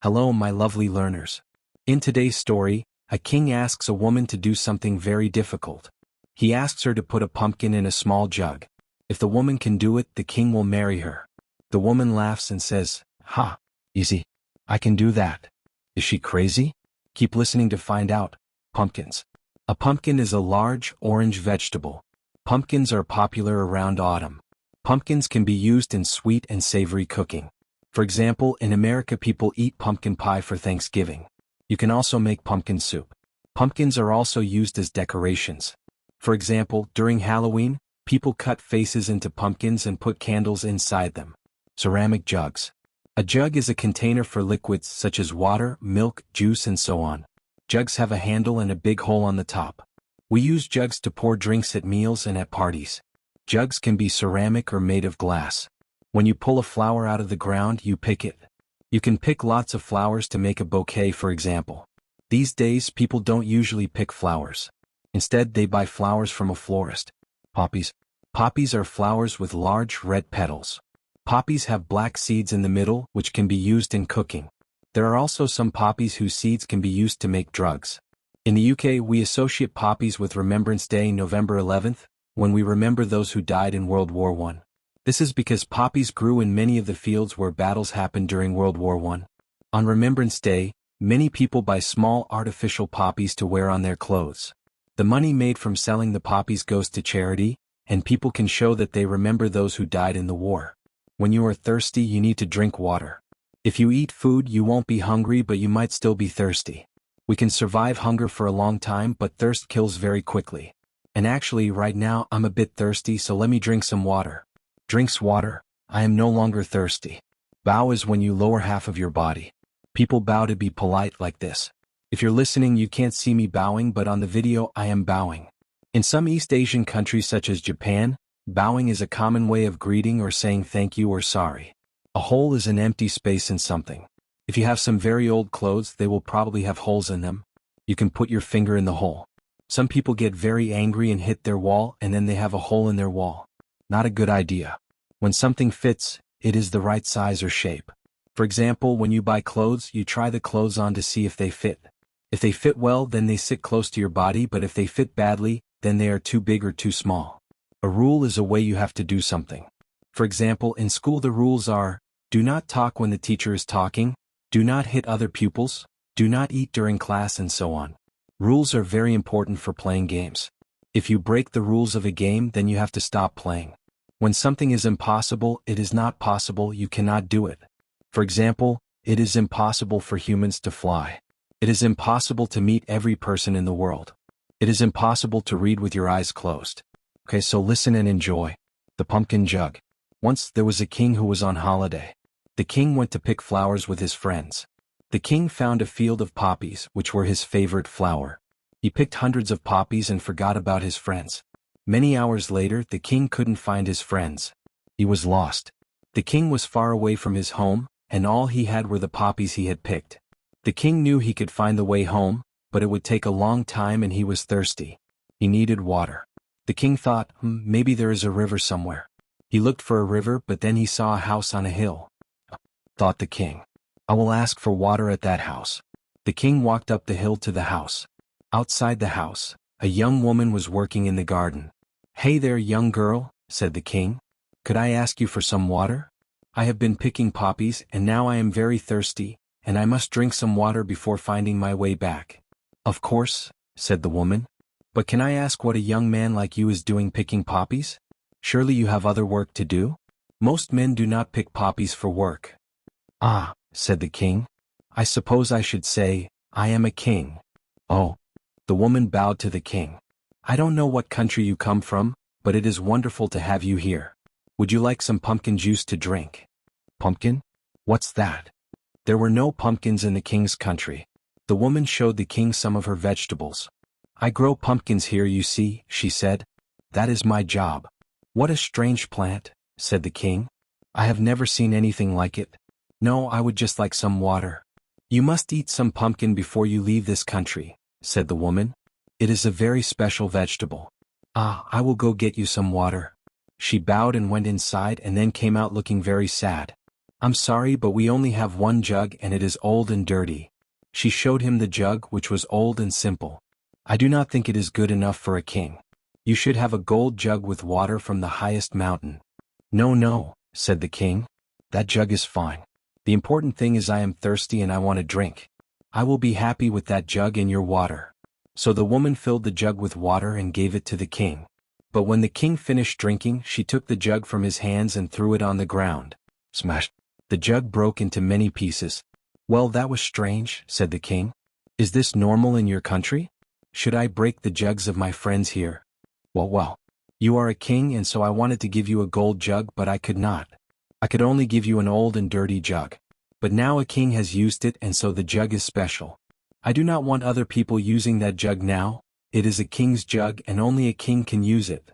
Hello, my lovely learners. In today's story, a king asks a woman to do something very difficult. He asks her to put a pumpkin in a small jug. If the woman can do it, the king will marry her. The woman laughs and says, "Ha, easy. I can do that." Is she crazy? Keep listening to find out. Pumpkins. A pumpkin is a large, orange vegetable. Pumpkins are popular around autumn. Pumpkins can be used in sweet and savory cooking. For example, in America people eat pumpkin pie for Thanksgiving. You can also make pumpkin soup. Pumpkins are also used as decorations. For example, during Halloween, people cut faces into pumpkins and put candles inside them. Ceramic jugs. A jug is a container for liquids such as water, milk, juice and so on. Jugs have a handle and a big hole on the top. We use jugs to pour drinks at meals and at parties. Jugs can be ceramic or made of glass. When you pull a flower out of the ground, you pick it. You can pick lots of flowers to make a bouquet, for example. These days, people don't usually pick flowers. Instead, they buy flowers from a florist. Poppies. Poppies are flowers with large red petals. Poppies have black seeds in the middle, which can be used in cooking. There are also some poppies whose seeds can be used to make drugs. In the UK, we associate poppies with Remembrance Day, November 11th, when we remember those who died in World War I. This is because poppies grew in many of the fields where battles happened during World War I. On Remembrance Day, many people buy small artificial poppies to wear on their clothes. The money made from selling the poppies goes to charity, and people can show that they remember those who died in the war. When you are thirsty, you need to drink water. If you eat food, you won't be hungry, but you might still be thirsty. We can survive hunger for a long time, but thirst kills very quickly. And actually, right now, I'm a bit thirsty, so let me drink some water. Drinks water. I am no longer thirsty. Bow is when you lower half of your body. People bow to be polite like this. If you're listening, you can't see me bowing, but on the video I am bowing. In some East Asian countries such as Japan, bowing is a common way of greeting or saying thank you or sorry. A hole is an empty space in something. If you have some very old clothes, they will probably have holes in them. You can put your finger in the hole. Some people get very angry and hit their wall, and then they have a hole in their wall. Not a good idea. When something fits, it is the right size or shape. For example, when you buy clothes, you try the clothes on to see if they fit. If they fit well, then they sit close to your body, but if they fit badly, then they are too big or too small. A rule is a way you have to do something. For example, in school the rules are, do not talk when the teacher is talking, do not hit other pupils, do not eat during class and so on. Rules are very important for playing games. If you break the rules of a game, then you have to stop playing. When something is impossible, it is not possible, you cannot do it. For example, it is impossible for humans to fly. It is impossible to meet every person in the world. It is impossible to read with your eyes closed. Okay, so listen and enjoy. The pumpkin jug. Once there was a king who was on holiday. The king went to pick flowers with his friends. The king found a field of poppies, which were his favorite flower. He picked hundreds of poppies and forgot about his friends. Many hours later, the king couldn't find his friends. He was lost. The king was far away from his home, and all he had were the poppies he had picked. The king knew he could find the way home, but it would take a long time and he was thirsty. He needed water. The king thought, maybe there is a river somewhere. He looked for a river, but then he saw a house on a hill. Thought the king, I will ask for water at that house. The king walked up the hill to the house. Outside the house, a young woman was working in the garden. Hey there, young girl, said the king. Could I ask you for some water? I have been picking poppies, and now I am very thirsty, and I must drink some water before finding my way back. Of course, said the woman. But can I ask what a young man like you is doing picking poppies? Surely you have other work to do? Most men do not pick poppies for work. Ah, said the king. I suppose I should say, I am a king. Oh. The woman bowed to the king. I don't know what country you come from, but it is wonderful to have you here. Would you like some pumpkin juice to drink? Pumpkin? What's that? There were no pumpkins in the king's country. The woman showed the king some of her vegetables. I grow pumpkins here, you see, she said. That is my job. What a strange plant, said the king. I have never seen anything like it. No, I would just like some water. You must eat some pumpkin before you leave this country, said the woman. It is a very special vegetable. Ah, I will go get you some water. She bowed and went inside and then came out looking very sad. "I'm sorry, but we only have one jug and it is old and dirty." She showed him the jug, which was old and simple. "I do not think it is good enough for a king. You should have a gold jug with water from the highest mountain." "No, no," said the king. "That jug is fine. The important thing is I am thirsty and I want to drink. I will be happy with that jug and your water." So the woman filled the jug with water and gave it to the king. But when the king finished drinking, she took the jug from his hands and threw it on the ground. Smash! The jug broke into many pieces. "Well, that was strange," said the king. "Is this normal in your country? Should I break the jugs of my friends here?" Well, you are a king and so I wanted to give you a gold jug, but I could not. I could only give you an old and dirty jug. But now a king has used it and so the jug is special. I do not want other people using that jug now. It is a king's jug and only a king can use it."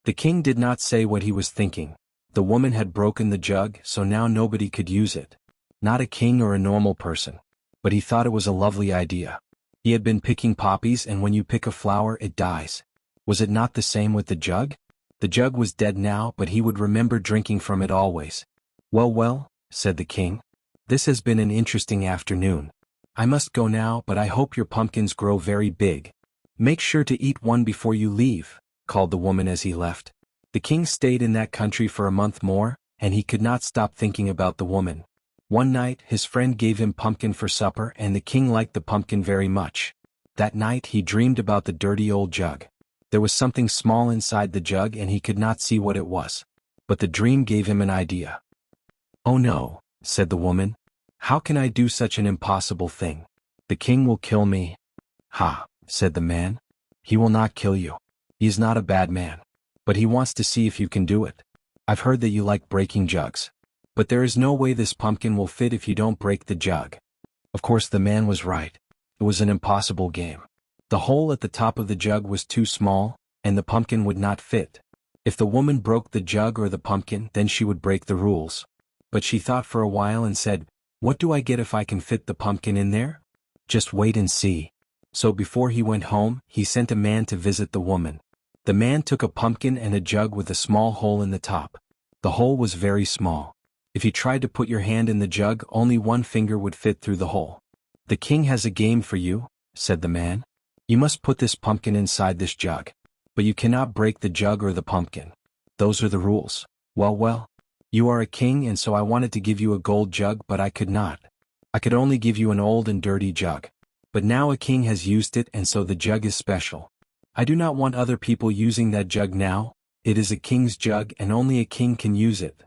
The king did not say what he was thinking. The woman had broken the jug, so now nobody could use it. Not a king or a normal person. But he thought it was a lovely idea. He had been picking poppies, and when you pick a flower it dies. Was it not the same with the jug? The jug was dead now, but he would remember drinking from it always. Well, said the king. "This has been an interesting afternoon. I must go now, but I hope your pumpkins grow very big. Make sure to eat one before you leave," called the woman as he left. The king stayed in that country for a month more, and he could not stop thinking about the woman. One night, his friend gave him pumpkin for supper, and the king liked the pumpkin very much. That night he dreamed about the dirty old jug. There was something small inside the jug and he could not see what it was. But the dream gave him an idea. "Oh no," said the woman. "How can I do such an impossible thing? The king will kill me." "Ha," said the man. "He will not kill you. He is not a bad man. But he wants to see if you can do it. I've heard that you like breaking jugs. But there is no way this pumpkin will fit if you don't break the jug." Of course the man was right. It was an impossible game. The hole at the top of the jug was too small, and the pumpkin would not fit. If the woman broke the jug or the pumpkin, then she would break the rules. But she thought for a while and said, "What do I get if I can fit the pumpkin in there? Just wait and see." So before he went home, he sent a man to visit the woman. The man took a pumpkin and a jug with a small hole in the top. The hole was very small. If you tried to put your hand in the jug, only one finger would fit through the hole. "The king has a game for you," said the man. "You must put this pumpkin inside this jug. But you cannot break the jug or the pumpkin. Those are the rules." Well, you are a king and so I wanted to give you a gold jug, but I could not. I could only give you an old and dirty jug. But now a king has used it and so the jug is special. I do not want other people using that jug now. It is a king's jug and only a king can use it.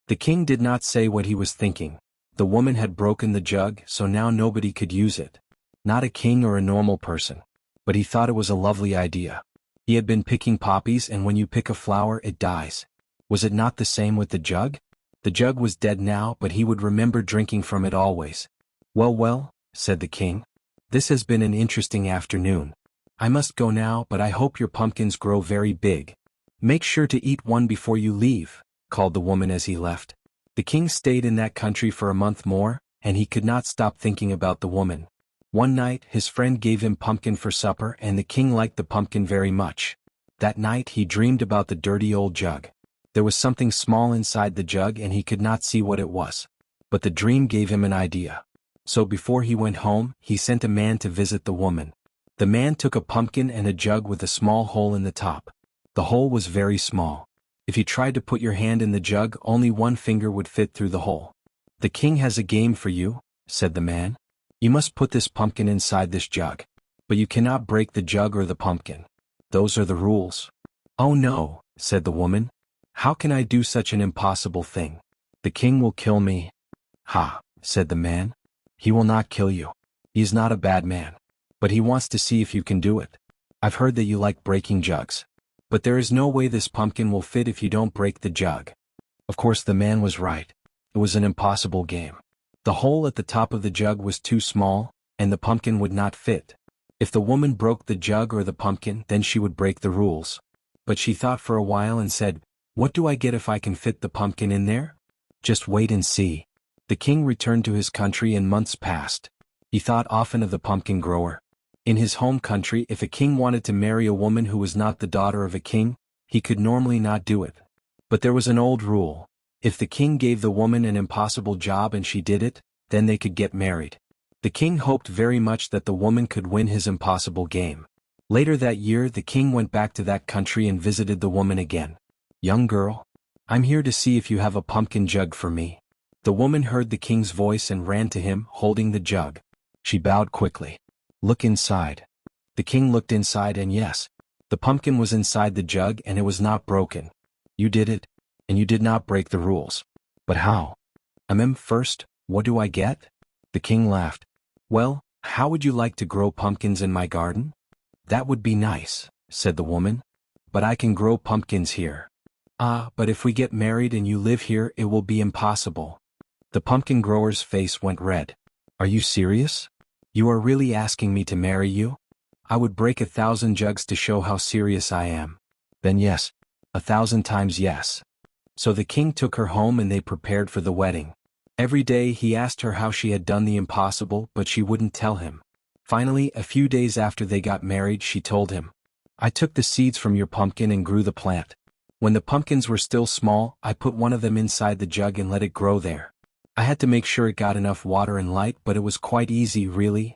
The king did not say what he was thinking. The woman had broken the jug, so now nobody could use it. Not a king or a normal person. But he thought it was a lovely idea. He had been picking poppies, and when you pick a flower it dies. Was it not the same with the jug? The jug was dead now, but he would remember drinking from it always. Well, said the king. "This has been an interesting afternoon. I must go now, but I hope your pumpkins grow very big. Make sure to eat one before you leave," called the woman as he left. The king stayed in that country for a month more, and he could not stop thinking about the woman. One night, his friend gave him pumpkin for supper, and the king liked the pumpkin very much. That night he dreamed about the dirty old jug. There was something small inside the jug and he could not see what it was. But the dream gave him an idea. So before he went home, he sent a man to visit the woman. The man took a pumpkin and a jug with a small hole in the top. The hole was very small. If you tried to put your hand in the jug, only one finger would fit through the hole. "The king has a game for you," said the man. "You must put this pumpkin inside this jug. But you cannot break the jug or the pumpkin. Those are the rules." "Oh no," said the woman. "How can I do such an impossible thing? The king will kill me." "Ha," said the man. "He will not kill you. He is not a bad man. But he wants to see if you can do it. I've heard that you like breaking jugs. But there is no way this pumpkin will fit if you don't break the jug." Of course the man was right. It was an impossible game. The hole at the top of the jug was too small, and the pumpkin would not fit. If the woman broke the jug or the pumpkin, then she would break the rules. But she thought for a while and said, "What do I get if I can fit the pumpkin in there? Just wait and see." The king returned to his country and months passed. He thought often of the pumpkin grower. In his home country, if a king wanted to marry a woman who was not the daughter of a king, he could normally not do it. But there was an old rule. If the king gave the woman an impossible job and she did it, then they could get married. The king hoped very much that the woman could win his impossible game. Later that year, the king went back to that country and visited the woman again. "Young girl, I'm here to see if you have a pumpkin jug for me." The woman heard the king's voice and ran to him, holding the jug. She bowed quickly. "Look inside." The king looked inside and yes, the pumpkin was inside the jug and it was not broken. "You did it, and you did not break the rules." "But how?" First, what do I get?" The king laughed. "Well, how would you like to grow pumpkins in my garden?" "That would be nice," said the woman. "But I can grow pumpkins here." "Ah, but if we get married and you live here, it will be impossible." The pumpkin grower's face went red. "Are you serious? You are really asking me to marry you?" "I would break 1,000 jugs to show how serious I am." "Then yes, 1,000 times yes." So the king took her home and they prepared for the wedding. Every day he asked her how she had done the impossible, but she wouldn't tell him. Finally, a few days after they got married, she told him, "I took the seeds from your pumpkin and grew the plant. When the pumpkins were still small, I put one of them inside the jug and let it grow there. I had to make sure it got enough water and light, but it was quite easy, really.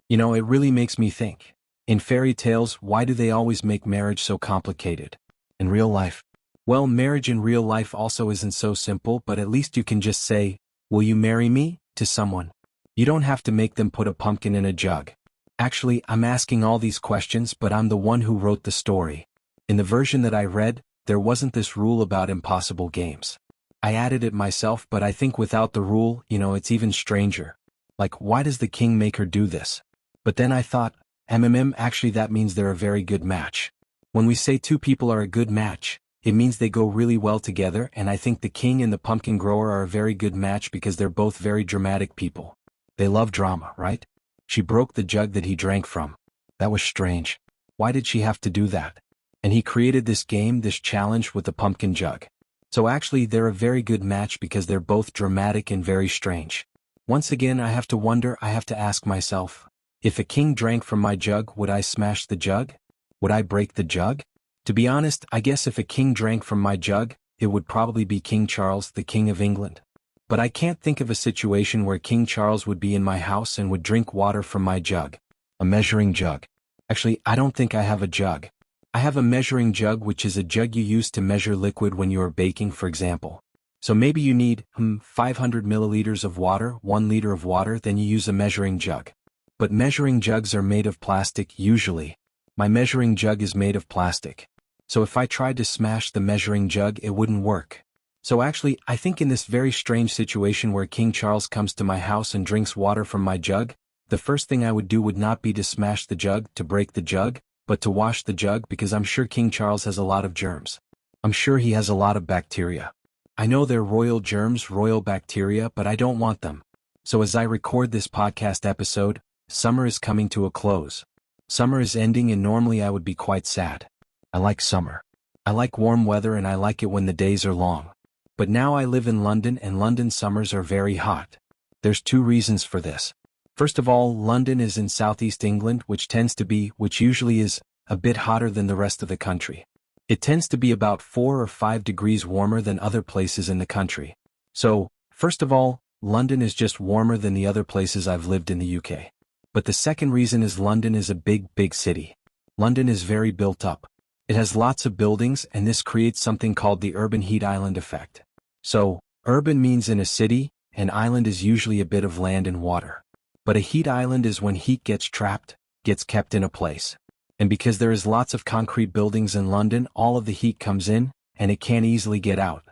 You know, it really makes me think. In fairy tales, why do they always make marriage so complicated? In real life? Well, marriage in real life also isn't so simple, but at least you can just say, 'Will you marry me?' to someone. You don't have to make them put a pumpkin in a jug." Actually, I'm asking all these questions, but I'm the one who wrote the story. In the version that I read, there wasn't this rule about impossible games. I added it myself, but I think without the rule, it's even stranger. Like, why does the king make her do this? But then I thought, actually that means they're a very good match. When we say two people are a good match, it means they go really well together, and I think the king and the pumpkin grower are a very good match because they're both very dramatic people. They love drama, right? She broke the jug that he drank from. That was strange. Why did she have to do that? And he created this game, this challenge with the pumpkin jug. So actually they're a very good match because they're both dramatic and very strange. Once again I have to ask myself, if a king drank from my jug, would I smash the jug? Would I break the jug? To be honest, I guess if a king drank from my jug, it would probably be King Charles, the King of England. But I can't think of a situation where King Charles would be in my house and would drink water from my jug. A measuring jug. Actually, I don't think I have a jug. I have a measuring jug, which is a jug you use to measure liquid when you are baking, for example. So maybe you need 500 milliliters of water, 1 liter of water, then you use a measuring jug. But measuring jugs are made of plastic usually. My measuring jug is made of plastic. So if I tried to smash the measuring jug, it wouldn't work. So actually, I think in this very strange situation where King Charles comes to my house and drinks water from my jug, the first thing I would do would not be to smash the jug, to break the jug, but to wash the jug because I'm sure King Charles has a lot of germs. I'm sure he has a lot of bacteria. I know they're royal germs, royal bacteria, but I don't want them. So as I record this podcast episode, summer is coming to a close. Summer is ending and normally I would be quite sad. I like summer. I like warm weather and I like it when the days are long. But now I live in London and London summers are very hot. There's 2 reasons for this. First of all, London is in southeast England, which usually is, a bit hotter than the rest of the country. It tends to be about 4 or 5 degrees warmer than other places in the country. So, first of all, London is just warmer than the other places I've lived in the UK. But the second reason is London is a big city. London is very built up. It has lots of buildings and this creates something called the urban heat island effect. So, urban means in a city, and island is usually a bit of land and water. But a heat island is when heat gets trapped, gets kept in a place. And because there is lots of concrete buildings in London, all of the heat comes in, and it can't easily get out.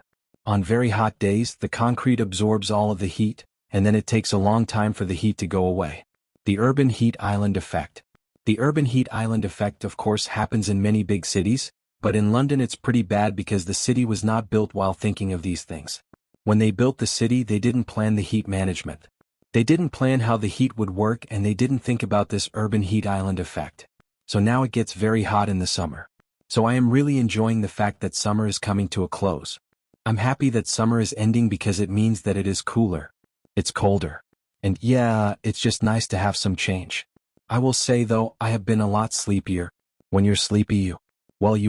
On very hot days, the concrete absorbs all of the heat, and then it takes a long time for the heat to go away. The urban heat island effect. The urban heat island effect of course happens in many big cities, but in London it's pretty bad because the city was not built while thinking of these things. When they built the city, they didn't plan the heat management. They didn't plan how the heat would work and they didn't think about this urban heat island effect. So now it gets very hot in the summer. So I am really enjoying the fact that summer is coming to a close. I'm happy that summer is ending because it means that it is cooler. It's colder. And yeah, it's just nice to have some change. I will say though, I have been a lot sleepier. When you're sleepy you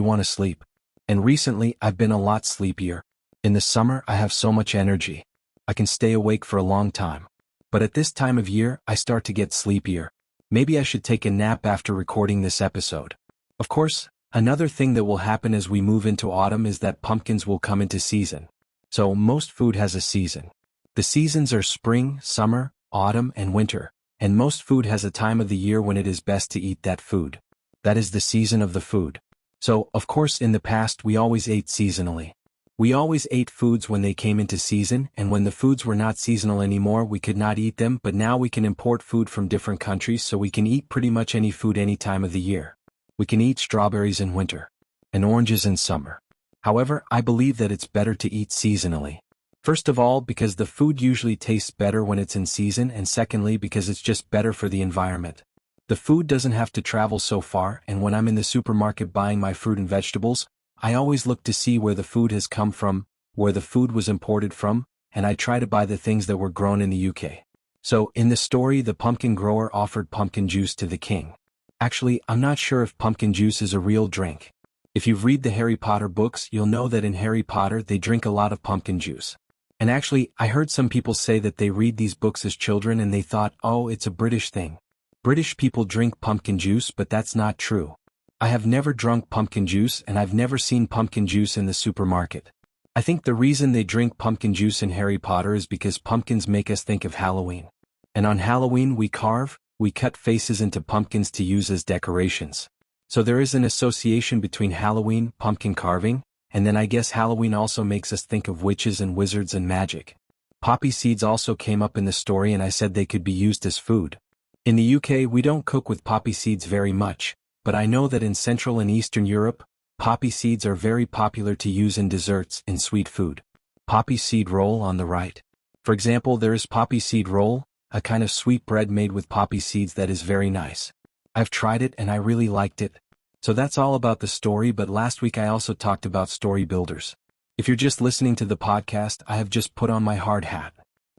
want to sleep. And recently I've been a lot sleepier. In the summer I have so much energy. I can stay awake for a long time. But at this time of year I start to get sleepier. Maybe I should take a nap after recording this episode. Of course, another thing that will happen as we move into autumn is that pumpkins will come into season. So most food has a season. The seasons are spring, summer, autumn, and winter, and most food has a time of the year when it is best to eat that food. That is the season of the food. So, of course, in the past we always ate seasonally. We always ate foods when they came into season, and when the foods were not seasonal anymore we could not eat them, but now we can import food from different countries so we can eat pretty much any food any time of the year. We can eat strawberries in winter, and oranges in summer. However, I believe that it's better to eat seasonally. First of all, because the food usually tastes better when it's in season, and secondly, because it's just better for the environment. The food doesn't have to travel so far, and when I'm in the supermarket buying my fruit and vegetables, I always look to see where the food has come from, where the food was imported from, and I try to buy the things that were grown in the UK. So, in the story, the pumpkin grower offered pumpkin juice to the king. Actually, I'm not sure if pumpkin juice is a real drink. If you've read the Harry Potter books, you'll know that in Harry Potter they drink a lot of pumpkin juice. And actually, I heard some people say that they read these books as children and they thought, oh, it's a British thing. British people drink pumpkin juice, but that's not true. I have never drunk pumpkin juice and I've never seen pumpkin juice in the supermarket. I think the reason they drink pumpkin juice in Harry Potter is because pumpkins make us think of Halloween. And on Halloween we cut faces into pumpkins to use as decorations. So there is an association between Halloween, pumpkin carving, and then I guess Halloween also makes us think of witches and wizards and magic. Poppy seeds also came up in the story and I said they could be used as food. In the UK we don't cook with poppy seeds very much, but I know that in Central and Eastern Europe, poppy seeds are very popular to use in desserts and sweet food. Poppy seed roll on the right. For example, there is poppy seed roll, a kind of sweet bread made with poppy seeds that is very nice. I've tried it and I really liked it. So that's all about the story, but last week I also talked about story builders. If you're just listening to the podcast, I have just put on my hard hat.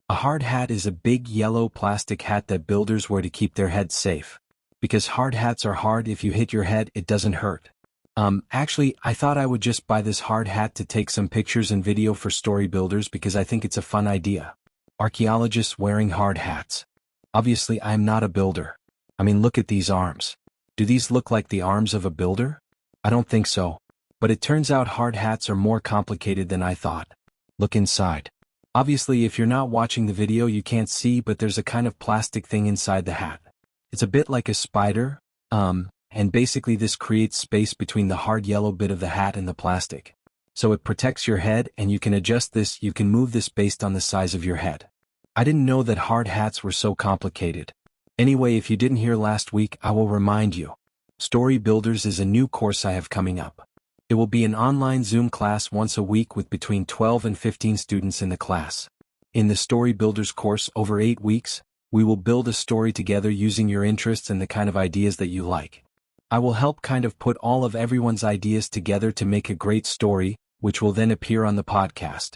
A hard hat is a big yellow plastic hat that builders wear to keep their heads safe. Because hard hats are hard, if you hit your head, it doesn't hurt. Actually, I thought I would just buy this hard hat to take some pictures and video for story builders because I think it's a fun idea. Archaeologists wearing hard hats. Obviously, I am not a builder. I mean, look at these arms. Do these look like the arms of a builder? I don't think so. But it turns out hard hats are more complicated than I thought. Look inside. Obviously, if you're not watching the video, you can't see, but there's a kind of plastic thing inside the hat. It's a bit like a spider, and basically this creates space between the hard yellow bit of the hat and the plastic. So it protects your head, and you can adjust this, you can move this based on the size of your head. I didn't know that hard hats were so complicated. Anyway, if you didn't hear last week, I will remind you. Story Builders is a new course I have coming up. It will be an online Zoom class once a week with between 12 and 15 students in the class. In the Story Builders course over 8 weeks, we will build a story together using your interests and the kind of ideas that you like. I will help kind of put all of everyone's ideas together to make a great story, which will then appear on the podcast.